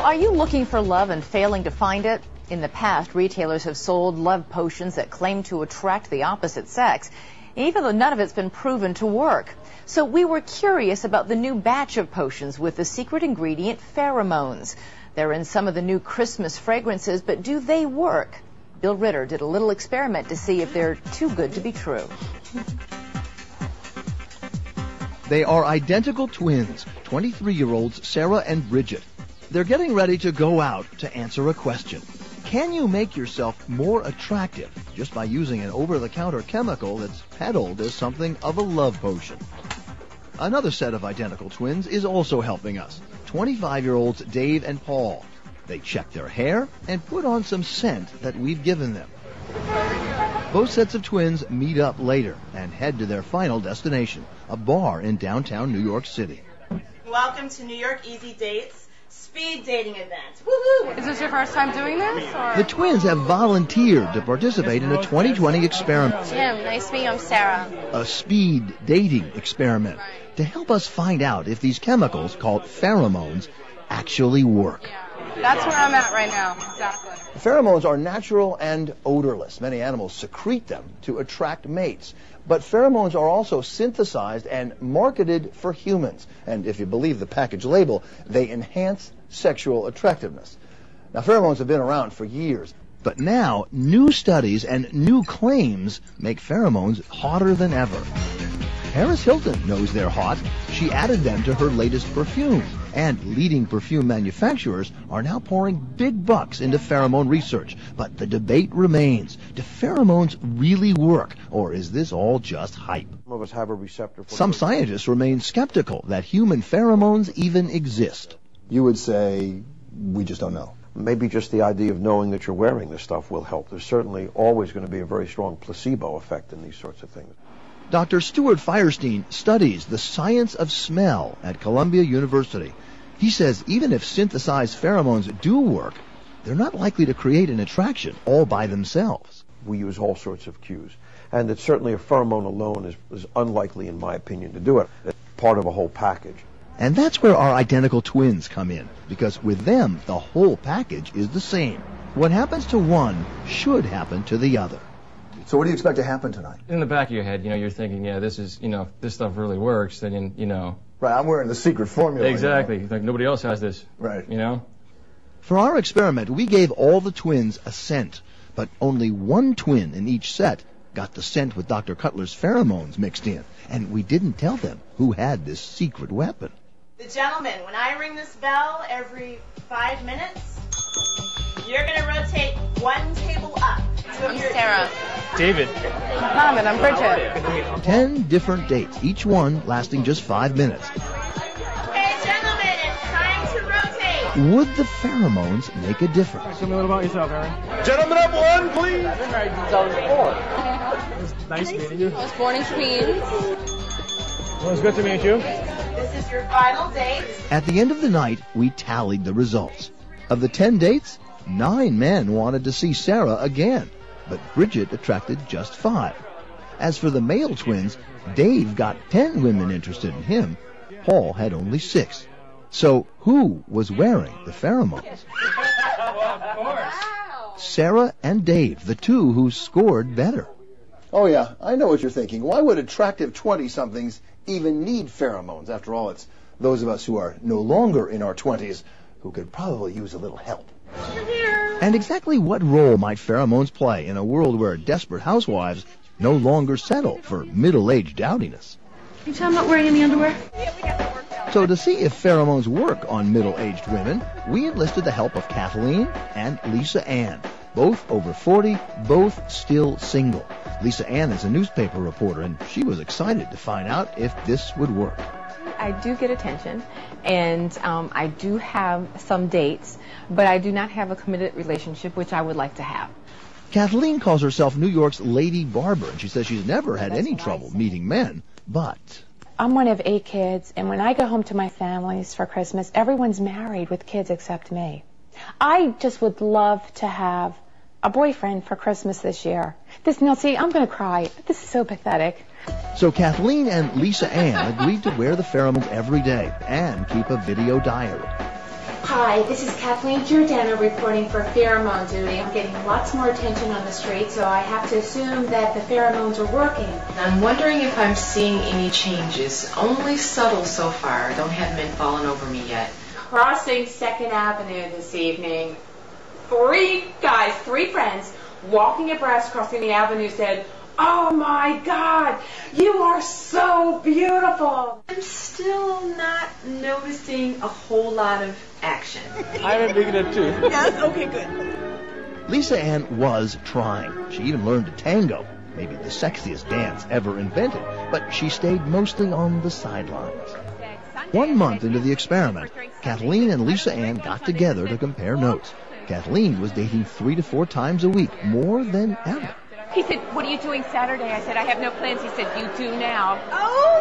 Are you looking for love and failing to find it? In the past, retailers have sold love potions that claim to attract the opposite sex, even though none of it's been proven to work. So we were curious about the new batch of potions with the secret ingredient pheromones. They're in some of the new Christmas fragrances, but do they work? Bill Ritter did a little experiment to see if they're too good to be true. They are identical twins, 23-year-olds Sarah and Bridget. They're getting ready to go out to answer a question. Can you make yourself more attractive just by using an over-the-counter chemical that's peddled as something of a love potion? Another set of identical twins is also helping us, 25-year-olds Dave and Paul. They check their hair and put on some scent that we've given them. Both sets of twins meet up later and head to their final destination, a bar in downtown New York City. Welcome to New York Easy Dates speed dating event. Woohoo! Is this your first time doing this? Or? The twins have volunteered to participate in a 2020 experiment. Jim, nice to meet you. I'm Sarah. A speed dating experiment to help us find out if these chemicals, called pheromones, actually work. Yeah. That's where I'm at right now. Exactly. Pheromones are natural and odorless. Many animals secrete them to attract mates. But pheromones are also synthesized and marketed for humans. And if you believe the package label, they enhance sexual attractiveness. Now, pheromones have been around for years. But now, new studies and new claims make pheromones hotter than ever. Paris Hilton knows they're hot. She added them to her latest perfume. And leading perfume manufacturers are now pouring big bucks into pheromone research. But the debate remains. Do pheromones really work, or is this all just hype? Some of us have a receptor for Some scientists remain skeptical that human pheromones even exist. You would say, we just don't know. Maybe just the idea of knowing that you're wearing this stuff will help. There's certainly always going to be a very strong placebo effect in these sorts of things. Dr. Stuart Firestein studies the science of smell at Columbia University. He says even if synthesized pheromones do work, they're not likely to create an attraction all by themselves. We use all sorts of cues. And that certainly a pheromone alone is unlikely, in my opinion, to do it. It's part of a whole package. And that's where our identical twins come in, because with them, the whole package is the same. What happens to one should happen to the other. So what do you expect to happen tonight? In the back of your head, you're thinking, yeah, this is, if this stuff really works, then, Right, I'm wearing the secret formula. Exactly. Like nobody else has this. Right. For our experiment, we gave all the twins a scent, but only one twin in each set got the scent with Dr. Cutler's pheromones mixed in, and we didn't tell them who had this secret weapon. The gentlemen, when I ring this bell every 5 minutes, you're going to rotate one table up. I'm Sarah. David. Mohammed, I'm Bridget. 10 different dates, each one lasting just 5 minutes. Hey, gentlemen, it's time to rotate. Would the pheromones make a difference? Tell me a little about yourself, Aaron. Gentlemen up one, please! I've been married since I was 4. Nice meeting you. I was born in Queens. Well, it's good to meet you. This is your final date. At the end of the night, we tallied the results. Of the 10 dates, 9 men wanted to see Sarah again, but Bridget attracted just 5. As for the male twins, Dave got 10 women interested in him. Paul had only 6. So who was wearing the pheromones? Of course. Sarah and Dave, the two who scored better. Oh yeah, I know what you're thinking. Why would attractive 20-somethings even need pheromones? After all, it's those of us who are no longer in our 20s who could probably use a little help. And exactly what role might pheromones play in a world where desperate housewives no longer settle for middle-aged dowdiness? Can you tell I'm not wearing any underwear? So to see if pheromones work on middle-aged women, we enlisted the help of Kathleen and Lisa Ann, both over 40, both still single. Lisa Ann is a newspaper reporter, and she was excited to find out if this would work. I do get attention, and I do have some dates, but I do not have a committed relationship, which I would like to have. Kathleen calls herself New York's Lady Barber, and she says she's never had any trouble meeting men, but... I'm one of 8 kids, and when I go home to my families for Christmas, everyone's married with kids except me. I just would love to have a boyfriend for Christmas this year. Now, see, I'm going to cry. This is so pathetic. So Kathleen and Lisa Ann agreed to wear the pheromones every day and keep a video diary. Hi, this is Kathleen Giordano reporting for Pheromone duty. I'm getting lots more attention on the street, so I have to assume that the pheromones are working. I'm wondering if I'm seeing any changes. Only subtle so far. I don't have men falling over me yet. Crossing 2nd Avenue this evening, 3 guys, 3 friends, walking abreast crossing the avenue said, "Oh my God, you are so beautiful." I'm still not noticing a whole lot of action. I'm thinking it too. Yes? Okay, good. Lisa Ann was trying. She even learned to tango, maybe the sexiest dance ever invented, but she stayed mostly on the sidelines. 1 month into the experiment, Kathleen and Lisa Ann got together to compare notes. Kathleen was dating 3 to 4 times a week, more than ever. He said, "What are you doing Saturday?" I said, "I have no plans." He said, "You do now." Oh!